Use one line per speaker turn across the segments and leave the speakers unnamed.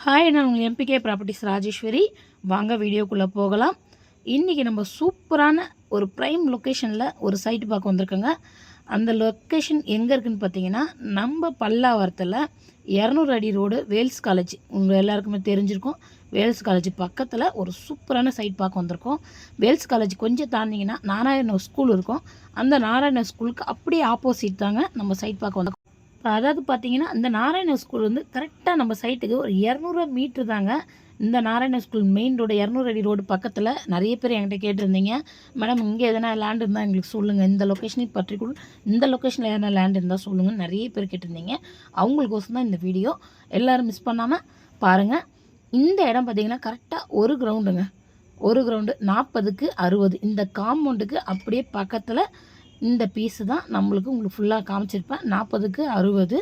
Hi, நான் உங்கள் MBK properties Rajeswari. வாங்க வீடியோக்குள்ளே போகலாம். இன்றைக்கி நம்ம சூப்பரான ஒரு ப்ரைம் லொக்கேஷனில் ஒரு சைட்டு பார்க்க வந்திருக்கோங்க. அந்த லொக்கேஷன் எங்கே இருக்குதுன்னு பார்த்தீங்கன்னா, நம்ம பல்லாவரத்தில் 200 அடி ரோடு வேல்ஸ் காலேஜ் உங்கள் எல்லாருக்குமே தெரிஞ்சிருக்கும். வேல்ஸ் காலேஜ் பக்கத்தில் ஒரு சூப்பரான சைட் பார்க்க வந்திருக்கோம். வேல்ஸ் காலேஜ் கொஞ்சம் தாண்டிங்கன்னா நாராயண ஸ்கூல் இருக்கும். அந்த நாராயண ஸ்கூலுக்கு அப்படியே ஆப்போசிட் தாங்க நம்ம சைட் பார்க்க வந்திருக்கோம். அதாவது பார்த்தீங்கன்னா, இந்த நாராயண ஸ்கூல் வந்து கரெக்டாக நம்ம சைட்டுக்கு ஒரு 200 மீட்ரு தாங்க. இந்த நாராயண ஸ்கூல் மெயின் ரோடு 200 அடி ரோடு பக்கத்தில் நிறைய பேர் என்கிட்ட கேட்டிருந்தீங்க, மேடம் இங்கே எதனா லேண்ட் இருந்தால் எங்களுக்கு சொல்லுங்கள், இந்த லொக்கேஷனுக்கு பர்டிகுலர் இந்த லொக்கேஷனில் எதனா லேண்ட் இருந்தால் சொல்லுங்கள், நிறைய பேர் கேட்டிருந்தீங்க. அவங்களுக்கோசம் தான் இந்த வீடியோ. எல்லோரும் மிஸ் பண்ணாமல் பாருங்கள். இந்த இடம் பார்த்தீங்கன்னா கரெக்டாக ஒரு கிரவுண்டுங்க. ஒரு கிரவுண்டு 40க்கு 60. இந்த காம்பவுண்டுக்கு அப்படியே பக்கத்தில் இந்த பீஸு தான் உங்களுக்கு ஃபுல்லாக காமிச்சிருப்பேன். 40க்கு 60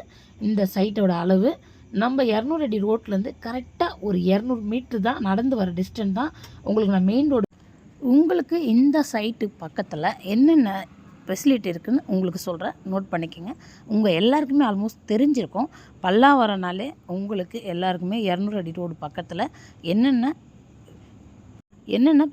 இந்த சைட்டோட அளவு. நம்ம 200 அடி ரோட்லேருந்து கரெக்டாக ஒரு 200 மீட்ரு தான் நடந்து வர டிஸ்டன்ஸ் தான் உங்களுக்கு நான் மெயின் ரோடு. உங்களுக்கு இந்த சைட்டு பக்கத்தில் என்னென்ன ஃபெசிலிட்டி இருக்குதுன்னு உங்களுக்கு சொல்கிறேன், நோட் பண்ணிக்கோங்க. உங்கள் எல்லாருக்குமே ஆல்மோஸ்ட் தெரிஞ்சிருக்கும். பல்லாவரம்னாலே உங்களுக்கு எல்லாருக்குமே 200 அடி ரோடு பக்கத்தில் என்னென்ன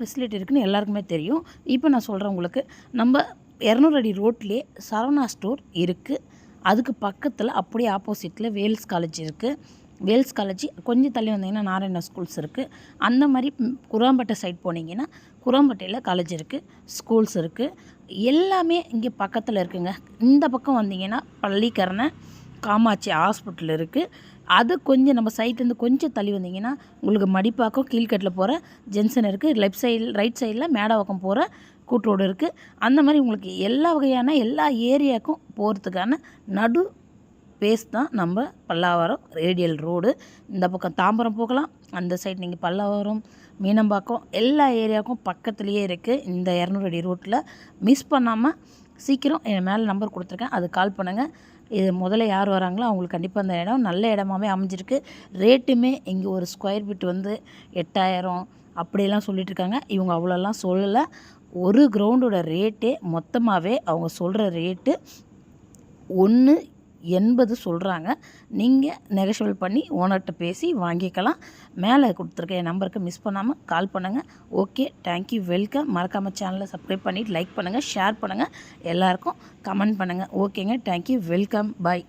ஃபெசிலிட்டி இருக்குதுன்னு எல்லாருக்குமே தெரியும். இப்போ நான் சொல்கிறேன் உங்களுக்கு. நம்ம 200 அடி ரோட்லேயே சரவணா ஸ்டோர் இருக்குது. அதுக்கு பக்கத்தில் அப்படியே ஆப்போசிட்டில் வேல்ஸ் காலேஜ் இருக்குது. வேல்ஸ் காலேஜ் கொஞ்சம் தள்ளி வந்தீங்கன்னா நாராயண ஸ்கூல்ஸ் இருக்குது. அந்த மாதிரி குராம்பேட்டை சைட் போனீங்கன்னா குராம்பேட்டையில் காலேஜ் இருக்குது, ஸ்கூல்ஸ் இருக்குது. எல்லாமே இங்கே பக்கத்தில் இருக்குங்க. இந்த பக்கம் வந்தீங்கன்னா பள்ளிக்கரணை காமாட்சி ஹாஸ்பிட்டல் இருக்குது. அது கொஞ்சம் நம்ம சைட்லேருந்து கொஞ்சம் தள்ளி வந்தீங்கன்னா உங்களுக்கு மடிப்பாக்கம் கீழ்கட்டில் போகிற ஜென்சன் இருக்குது. லெஃப்ட் சைடில் ரைட் சைடில் மேடவாக்கம் போகிற கூட்ரோடு இருக்குது. அந்த மாதிரி உங்களுக்கு எல்லா வகையான எல்லா ஏரியாவுக்கும் போகிறதுக்கான நடு பேஸ் தான் நம்ம பல்லாவரம் ரேடியல் ரோடு. இந்த பக்கம் தாம்பரம் போகலாம், அந்த சைடு நீங்கள் பல்லாவரம் மீனம்பாக்கம் எல்லா ஏரியாவுக்கும் பக்கத்துலேயே இருக்குது. இந்த 200 அடி ரோட்டில் மிஸ் பண்ணாமல் சீக்கிரம் என் மேலே நம்பர் கொடுத்துருக்கேன், அது கால் பண்ணுங்கள். இது முதல்ல யார் வராங்களோ அவங்களுக்கு கண்டிப்பாக அந்த இடம் நல்ல இடமாவே அமைஞ்சிருக்கு. ரேட்டுமே இங்கே ஒரு ஸ்கொயர் ஃபீட் வந்து 8000 அப்படியெல்லாம் சொல்லிகிட்ருக்காங்க. இவங்க அவ்வளோலாம் சொல்லலை. ஒரு கிரவுண்டோட ரேட்டே மொத்தமாகவே அவங்க சொல்கிற ரேட்டு 1.80 சொல்கிறாங்க. நீங்கள் நெகோஷியபிள் பண்ணி ஓனர்கிட்ட பேசி வாங்கிக்கலாம். மேலே கொடுத்துருக்க என் நம்பருக்கு மிஸ் பண்ணாமல் கால் பண்ணுங்கள். Okay, thank you, welcome. மறக்காமல் சேனலை சப்ஸ்கிரைப் பண்ணிவிட்டு லைக் பண்ணுங்கள், ஷேர் பண்ணுங்கள், எல்லாேருக்கும் கமெண்ட் பண்ணுங்கள். ஓகேங்க, தேங்க்யூ, வெல்கம், பாய்.